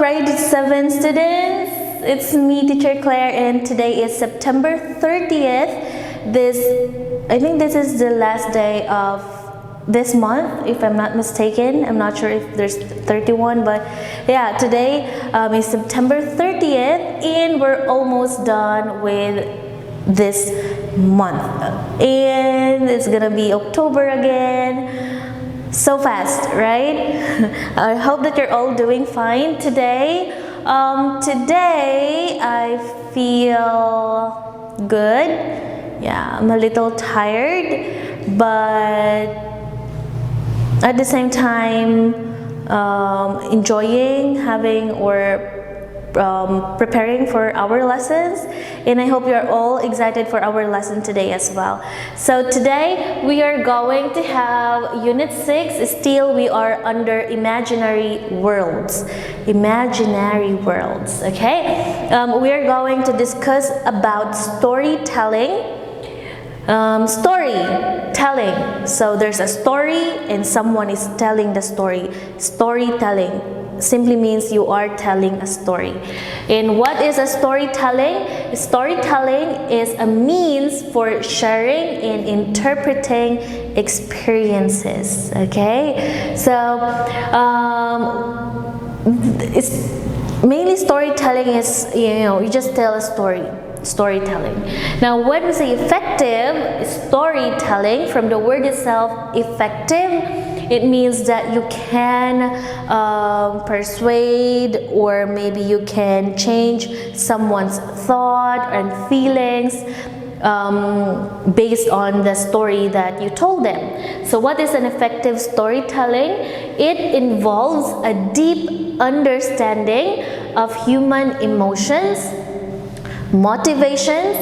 grade 7 students, it's me, Teacher Clair, and today is September 30th. I think this is the last day of this month, if I'm not mistaken. I'm not sure if there's 31, but yeah, today is September 30th, and we're almost done with this month. And it's gonna be October again. So fast, right? I hope that you're all doing fine today. Today I feel good. Yeah, I'm a little tired, but at the same time enjoying having or preparing for our lessons, and I hope you're all excited for our lesson today as well. So today we are going to have unit 6. Still we are under imaginary worlds, okay? We are going to discuss about storytelling. So there's a story and someone is telling the story. Storytelling simply means you are telling a story. And what is a storytelling? Storytelling is a means for sharing and interpreting experiences, okay? So it's mainly storytelling is, you just tell a story. Storytelling. Now, when we say effective storytelling, from the word itself, effective, it means that you can persuade, or maybe you can change someone's thought and feelings based on the story that you told them. So what is an effective storytelling? It involves a deep understanding of human emotions, motivations,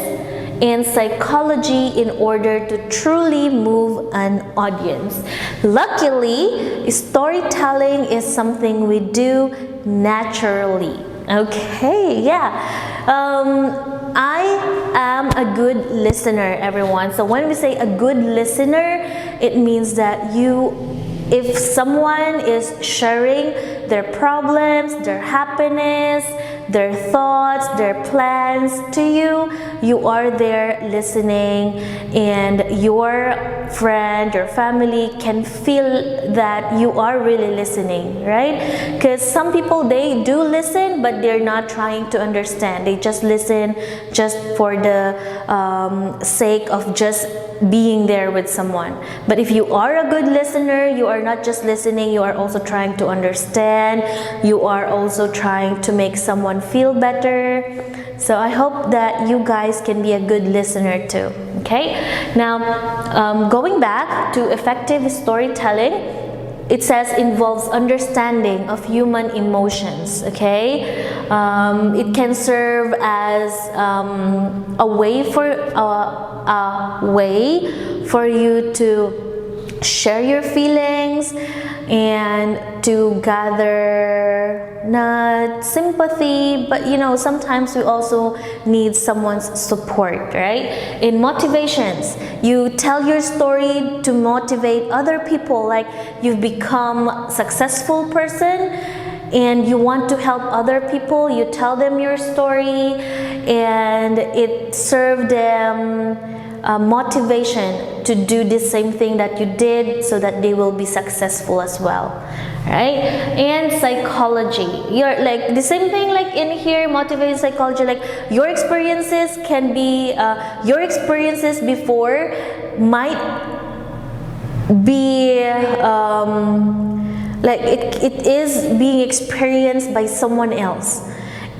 and psychology in order to truly move an audience. Luckily, storytelling is something we do naturally. Okay, yeah. I am a good listener, everyone. So when we say a good listener, it means that if someone is sharing their problems, their happiness, their thoughts, their plans to you, you are there listening, and your friend or family can feel that you are really listening, right? Because some people, they do listen, but they're not trying to understand. They just listen just for the sake of just being there with someone. But if you are a good listener, you are not just listening, you are also trying to understand, you are also trying to make someone feel better. So I hope that you guys can be a good listener too, okay? Now, going back to effective storytelling, it says involves understanding of human emotions, okay? It can serve as a way for you to share your feelings and to gather not sympathy, but sometimes we also need someone's support, right? In motivations, you tell your story to motivate other people, like you've become a successful person and you want to help other people, you tell them your story, and it served them motivation to do the same thing that you did, so that they will be successful as well, right? And psychology, you're like the same thing, like in here, motivating psychology, like your experiences can be your experiences before might be like it is being experienced by someone else,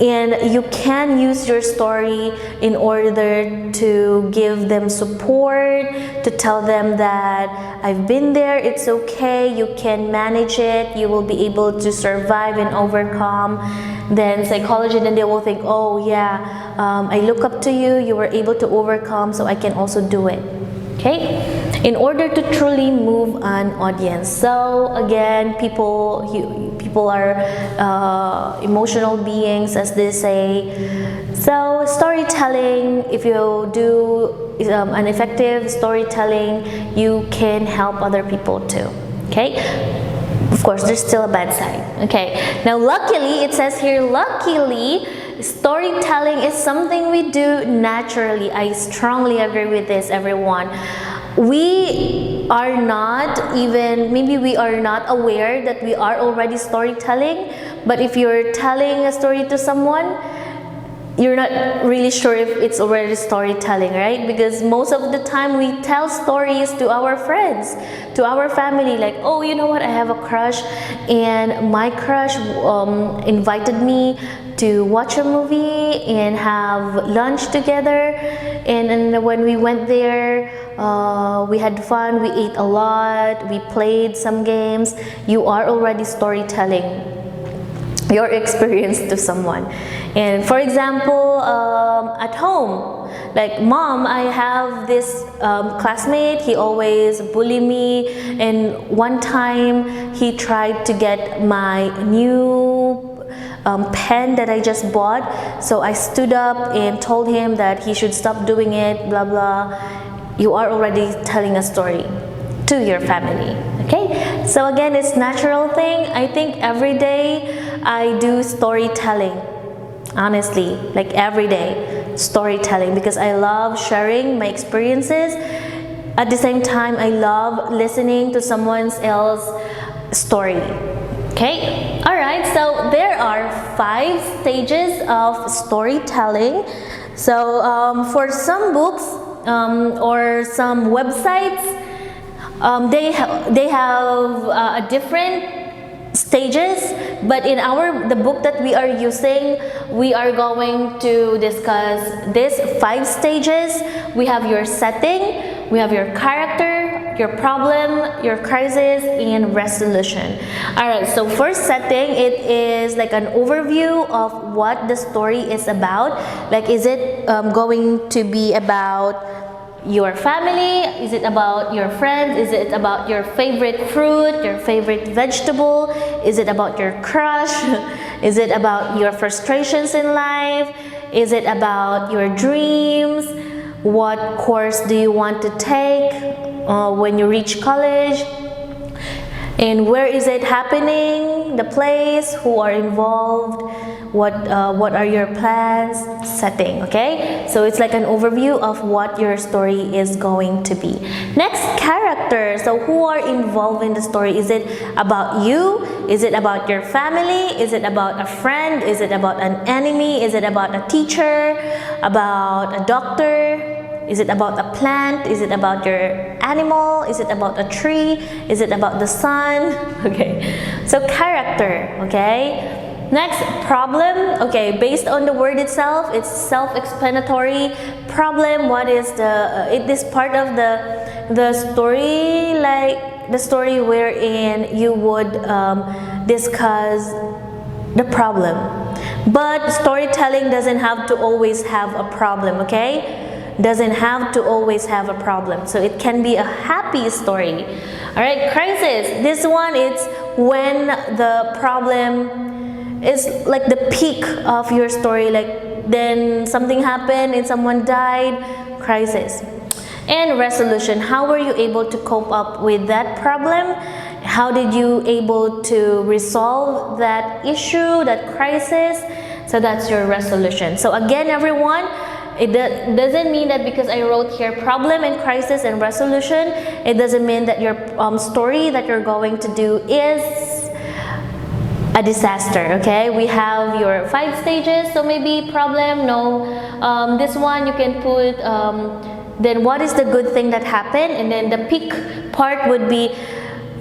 and you can use your story in order to give them support, to tell them that I've been there, it's okay, you can manage it, you will be able to survive and overcome. Then psychology, then they will think, oh yeah, I look up to you, you were able to overcome, so I can also do it, okay? In order to truly move an audience. So again, people are emotional beings, as they say. So storytelling, if you do an effective storytelling, you can help other people too, okay? Of course, there's still a bad side. Okay, now luckily, it says here, luckily, storytelling is something we do naturally. I strongly agree with this, everyone. We are not even, maybe we are not aware that we are already storytelling, but if you're telling a story to someone, you're not really sure if it's already storytelling, right? Because most of the time we tell stories to our friends, to our family, like, oh, you know what, I have a crush, and my crush invited me to watch a movie and have lunch together, and when we went there, we had fun, we ate a lot, we played some games. You are already storytelling your experience to someone. And for example, at home, like, mom, I have this classmate, he always bully me, and one time he tried to get my new pen that I just bought, so I stood up and told him that he should stop doing it, blah blah. You are already telling a story to your family. Okay, so again, it's natural thing. I think every day I do storytelling, honestly, like every day storytelling, because I love sharing my experiences. At the same time, I love listening to someone else's story. Okay, all right, so there are 5 stages of storytelling. So for some books or some websites, they have a different stages, but in the book that we are using, we are going to discuss these 5 stages. We have your setting, we have your character, your problem, your crisis, and resolution. Alright, so first setting, it is like an overview of what the story is about. Like, is it going to be about your family? Is it about your friends? Is it about your favorite fruit, your favorite vegetable? Is it about your crush? Is it about your frustrations in life? Is it about your dreams? What course do you want to take when you reach college? And where is it happening? The place, who are involved, what are your plans? Setting, okay? So it's like an overview of what your story is going to be. Next, character. So who are involved in the story? Is it about you? Is it about your family? Is it about a friend? Is it about an enemy? Is it about a teacher? About a doctor? Is it about a plant? Is it about your animal? Is it about a tree? Is it about the sun? Okay, so character, okay? Next, problem. Okay, based on the word itself, it's self-explanatory. Problem, what is it is part of the story, like the story wherein you would discuss the problem. But storytelling doesn't have to always have a problem, okay? Doesn't have to always have a problem. So it can be a happy story. All right, crisis. This one, it's when the problem is like the peak of your story, like then something happened and someone died. Crisis. And resolution. How were you able to cope up with that problem? How did you able to resolve that issue, that crisis? So that's your resolution. So again, everyone, it doesn't mean that because I wrote here problem and crisis and resolution, it doesn't mean that your story that you're going to do is a disaster, okay? We have your 5 stages, so maybe problem, no. This one you can put, then what is the good thing that happened? And then the peak part would be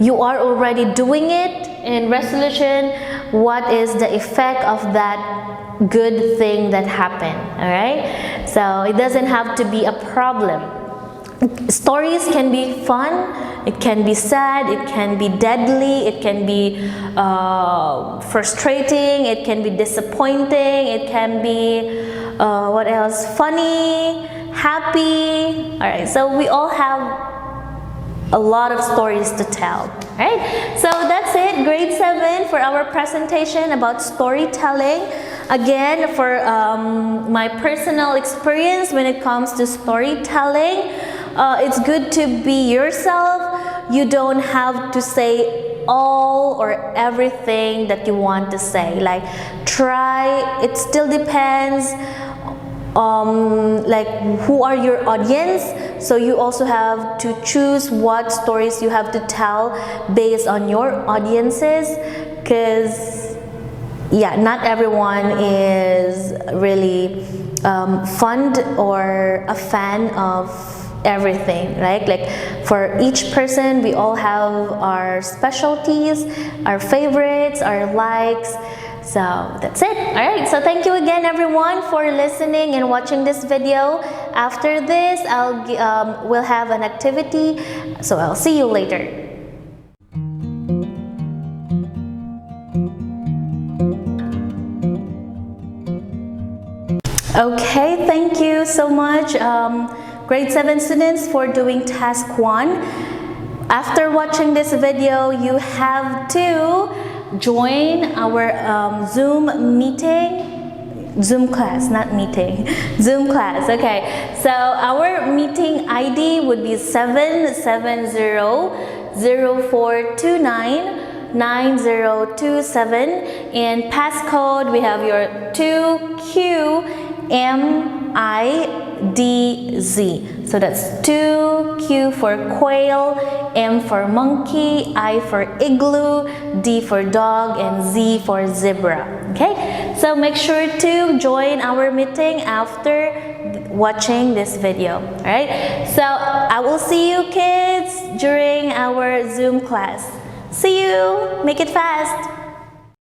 you are already doing it. And resolution, what is the effect of that good thing that happened, all right? So it doesn't have to be a problem. Stories can be fun, it can be sad, it can be deadly, it can be frustrating, it can be disappointing, it can be what else, funny, happy. All right, so we all have a lot of stories to tell, right? So that's it, grade 7 for our presentation about storytelling. Again, for my personal experience when it comes to storytelling, it's good to be yourself. You don't have to say all or everything that you want to say. Like, try, it still depends like who are your audience, so you also have to choose what stories you have to tell based on your audiences, because yeah, not everyone is really fond or a fan of everything, right? Like, for each person, we all have our specialties, our favorites, our likes. So that's it. All right, so thank you again everyone for listening and watching this video. After this, we'll have an activity, so I'll see you later. Okay, thank you so much, grade 7 students, for doing task 1. After watching this video, you have to join our Zoom meeting, Zoom class, not meeting, Zoom class. Okay, so our meeting ID would be 770-0429-9027, and passcode we have your 2QMIDZ. So that's 2Q for quail, M for monkey, I for igloo, D for dog, and Z for zebra. Okay, so make sure to join our meeting after watching this video. All right, so I will see you kids during our Zoom class. See you. Make it fast.